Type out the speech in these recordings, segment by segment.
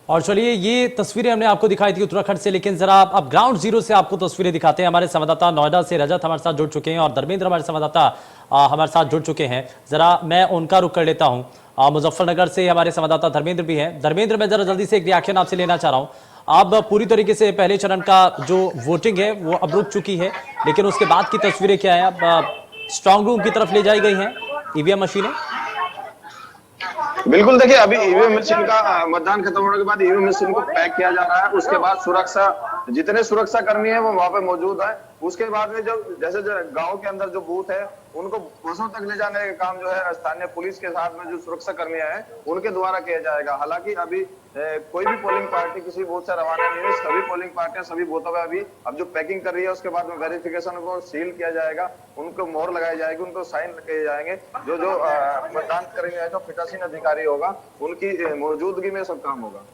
और चलिए ये तस्वीरें हमने आपको दिखाई थी उत्तराखंड से, लेकिन जरा अब ग्राउंड जीरो से आपको तस्वीरें दिखाते हैं। हमारे संवाददाता नोएडा से रजत हमारे साथ जुड़ चुके हैं और धर्मेंद्र हमारे संवाददाता हमारे साथ जुड़ चुके हैं। जरा मैं उनका रुख कर लेता हूं। मुजफ्फरनगर से हमारे संवाददाता धर्मेंद्र भी हैं। धर्मेंद्र, मैं जरा जल्दी से एक रिएक्शन आपसे लेना चाह रहा हूँ। अब पूरी तरीके से पहले चरण का जो वोटिंग है वो अब रुक चुकी है, लेकिन उसके बाद की तस्वीरें क्या है? अब स्ट्रांग रूम की तरफ ले जाई गई हैं ईवीएम मशीनें। बिल्कुल, देखिए अभी ईवीएम मशीन का मतदान खत्म होने के बाद ईवीएम मशीन को पैक किया जा रहा है। उसके बाद सुरक्षा, जितने सुरक्षा कर्मी है वो वहां पे मौजूद है। उसके बाद में जो जैसे गांव के अंदर जो बूथ है उनको बसों तक ले जाने का काम जो है स्थानीय पुलिस के साथ में जो सुरक्षा कर्मियां हैं उनके द्वारा किया जाएगा। हालांकि अभी कोई भी पोलिंग पार्टी किसी बूथ से रवाना नहीं है। सभी पोलिंग पार्टियां सभी बूथों में अभी अब जो पैकिंग कर रही है उसके बाद में वेरिफिकेशन को सील किया जाएगा, उनको मोहर लगाई जाएगी, उनको साइन किए जाएंगे। जो जो मतदान करेंगे, जो पीठासीन अधिकारी होगा उनकी मौजूदगी में सब काम होगा।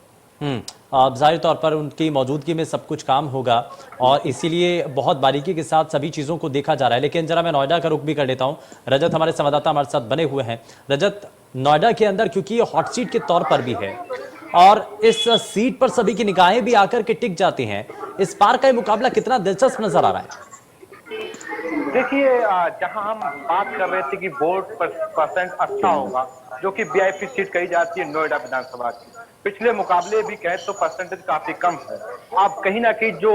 अब जाहिर तौर पर उनकी मौजूदगी में सब कुछ काम होगा और इसीलिए बहुत बारीकी के साथ सभी चीज़ों को देखा जा रहा है। लेकिन जरा मैं नोएडा का रुख भी कर लेता हूं। रजत हमारे संवाददाता हमारे साथ बने हुए हैं। रजत, नोएडा के अंदर क्योंकि ये हॉट सीट के तौर पर भी है और इस सीट पर सभी की निगाहें भी आकर के टिक जाती हैं, इस पार का ये मुकाबला कितना दिलचस्प नजर आ रहा है? देखिए, जहां हम बात कर रहे थे कि वोट परसेंट अच्छा होगा, जो कि वीआईपी सीट कही जाती है नोएडा विधानसभा की, पिछले मुकाबले भी कहे तो परसेंटेज काफी कम है। अब कहीं ना कहीं जो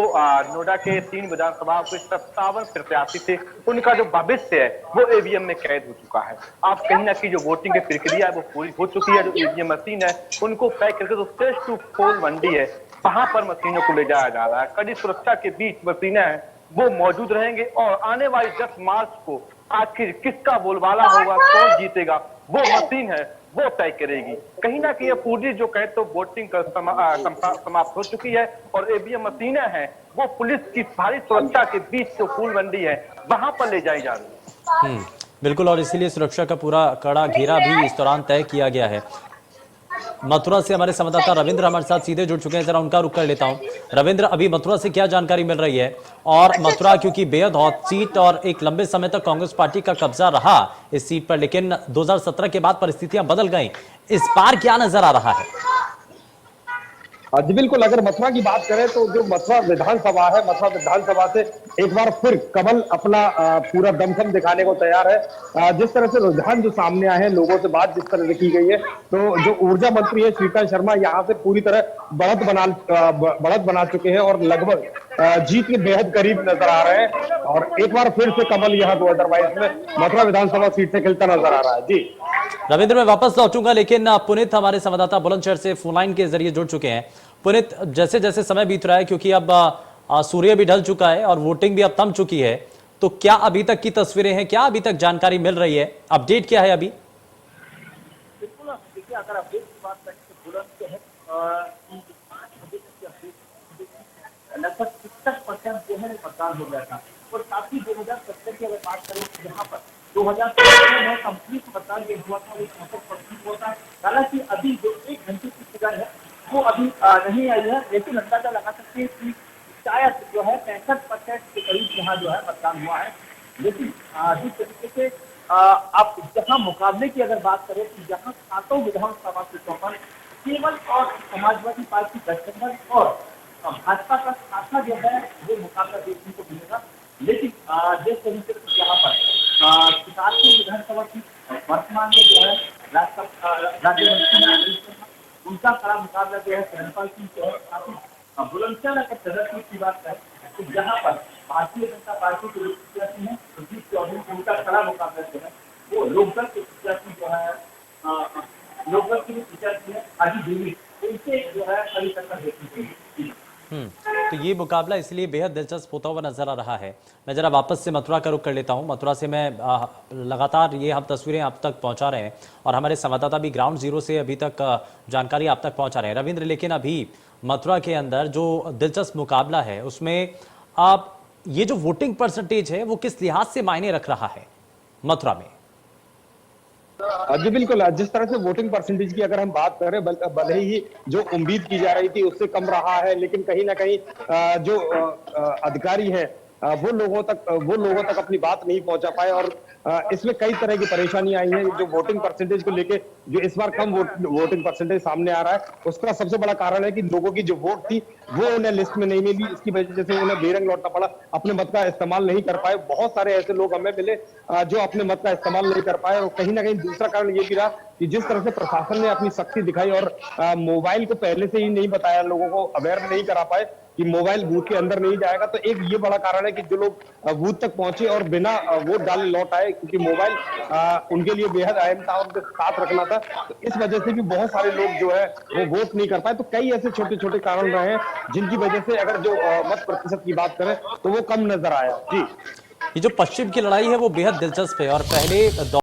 नोएडा के 3 विधानसभा के 57 प्रत्याशी थे, उनका जो भविष्य है वो ईवीएम में कैद हो चुका है। अब कहीं ना कहीं जो वोटिंग की प्रक्रिया है वो पूरी हो चुकी है। जो ईवीएम मशीन है उनको पैक करके जो स्टेज टू पोल मंडी है वहां पर मशीनों को ले जाया जा रहा है। कड़ी सुरक्षा के बीच मशीनें हैं वो मौजूद रहेंगे और आने वाली 10 मार्च को आखिर किसका बोलबाला होगा, कौन जीतेगा, वो मशीन है वो तय करेगी। कहीं ना कहीं पूरी जो कहे तो वोटिंग समाप्त हो चुकी है और ईवीएम मशीनें हैं वो पुलिस की भारी सुरक्षा के बीच जो फूल मंडी है वहां पर ले जाई जा रही है। बिल्कुल, और इसीलिए सुरक्षा का पूरा कड़ा घेरा भी इस दौरान तय किया गया है। मथुरा से हमारे संवाददाता रविंद्र हमारे साथ सीधे जुड़ चुके हैं। जरा उनका रुख कर लेता हूं। रविंद्र, अभी मथुरा से क्या जानकारी मिल रही है? और मथुरा क्योंकि बेहद हॉट सीट और एक लंबे समय तक कांग्रेस पार्टी का कब्जा रहा इस सीट पर, लेकिन 2017 के बाद परिस्थितियां बदल गई, इस बार क्या नजर आ रहा है? जी बिल्कुल, अगर मथुरा की बात करें तो जो मथुरा विधानसभा है, मथुरा विधानसभा से एक बार फिर कमल अपना पूरा दमखम दिखाने को तैयार है। जिस तरह से रुझान जो सामने आए हैं, लोगों से बात जिस तरह से की गई है, तो जो ऊर्जा मंत्री है श्रीकांत शर्मा यहाँ से पूरी तरह बढ़त बना चुके हैं और लगभग जीत के बेहद करीब नजर आ रहे हैं। और एक बार फिर से कमल यहाँ 2022 में मथुरा विधानसभा सीट से खिलता नजर आ रहा है। जी रविंद्र, मैं वापस लौटूंगा, लेकिन पुनीत हमारे संवाददाता बुलंदशहर से फोन लाइन के जरिए जुड़ चुके हैं। पुनीत, जैसे जैसे समय बीत रहा है, क्योंकि अब सूर्य भी ढल चुका है और वोटिंग भी अब थम चुकी है, तो क्या अभी तक की तस्वीरें हैं, क्या अभी तक जानकारी मिल रही है, अपडेट क्या है अभी? बिल्कुल, देखिए अगर अपडेट की बात करें तो बुलंदशहर लगभग 61% जो है मतदान हो गया था और साथ ही 2017 की अगर बात करें तो यहाँ पर 2017 में कंप्लीट मतदान जो हुआ था वो 64% हुआ था। हालांकि अभी जो 1 घंटे की फिगर है वो अभी नहीं आई है, लेकिन अंदाजा लगा सकते हैं कि शायद जो है 65% के करीब यहाँ जो है मतदान हुआ है। लेकिन जिस तरीके से आप जहाँ मुकाबले की अगर बात करें तो यहाँ 7 विधानसभा सीटों पर केवल और समाजवादी पार्टी गठबंधन और भाजपा का खासा जो है वो मुकाबला देखने को मिलेगा। लेकिन जिस तरीके से यहाँ पर शिकारपुर विधानसभा की वर्तमान में जो है राज्य मंत्री उनका कड़ा मुकाबला जो है चरणपाल सिंह जो है काफी बुलंदशहर अगर सदस्य की बात करें तो यहाँ पर भारतीय जनता पार्टी के प्रत्याशी हैं सुजीत चौधरी, उनका कड़ा मुकाबला जो है वो लोकदल के प्रत्याशी जो है लोकदल के प्रत्याशी है आदि देवी, उनसे जो है कड़ी टक्कर देखने को मिली। तो ये मुकाबला इसलिए बेहद दिलचस्प होता हुआ नजर आ रहा है। मैं जरा वापस से मथुरा का रुख कर लेता हूं। मथुरा से मैं लगातार ये हम तस्वीरें आप तक पहुंचा रहे हैं और हमारे संवाददाता भी ग्राउंड जीरो से अभी तक जानकारी आप तक पहुंचा रहे हैं। रविंद्र, लेकिन अभी मथुरा के अंदर जो दिलचस्प मुकाबला है उसमें आप ये जो वोटिंग परसेंटेज है वो किस लिहाज से मायने रख रहा है मथुरा में? जी बिल्कुल, जिस तरह से वोटिंग परसेंटेज की अगर हम बात करें, भले ही जो उम्मीद की जा रही थी उससे कम रहा है, लेकिन कहीं ना कहीं जो अधिकारी है वो लोगों तक अपनी बात नहीं पहुंचा पाए। और इसमें कई तरह की परेशानियां आई हैं। जो वोटिंग परसेंटेज को लेके जो इस बार कम वोटिंग परसेंटेज सामने आ रहा है, उसका सबसे बड़ा कारण है कि लोगों की जो वोट थी वो उन्हें लिस्ट में नहीं मिली। इसकी वजह से उन्हें बेरंग लौटना पड़ा, अपने मत का इस्तेमाल नहीं कर पाए। बहुत सारे ऐसे लोग हमें मिले जो अपने मत का इस्तेमाल नहीं कर पाए। और कहीं ना कहीं दूसरा कारण ये भी रहा कि जिस तरह से प्रशासन ने अपनी सख्ती दिखाई और मोबाइल को पहले से ही नहीं बताया, लोगों को अवेयर नहीं करा पाए कि मोबाइल बूथ के अंदर नहीं जाएगा, तो एक ये बड़ा कारण है कि जो लोग बूथ तक पहुंचे और बिना वोट डाले लौट आए, क्योंकि मोबाइल उनके लिए बेहद अहम था, उनके साथ रखना था। तो इस वजह से भी बहुत सारे लोग जो है वो वोट नहीं कर पाए। तो कई ऐसे छोटे छोटे कारण रहे हैं जिनकी वजह से अगर जो मत प्रतिशत की बात करें तो वो कम नजर आया। जी, ये जो पश्चिम की लड़ाई है वो बेहद दिलचस्प है और पहले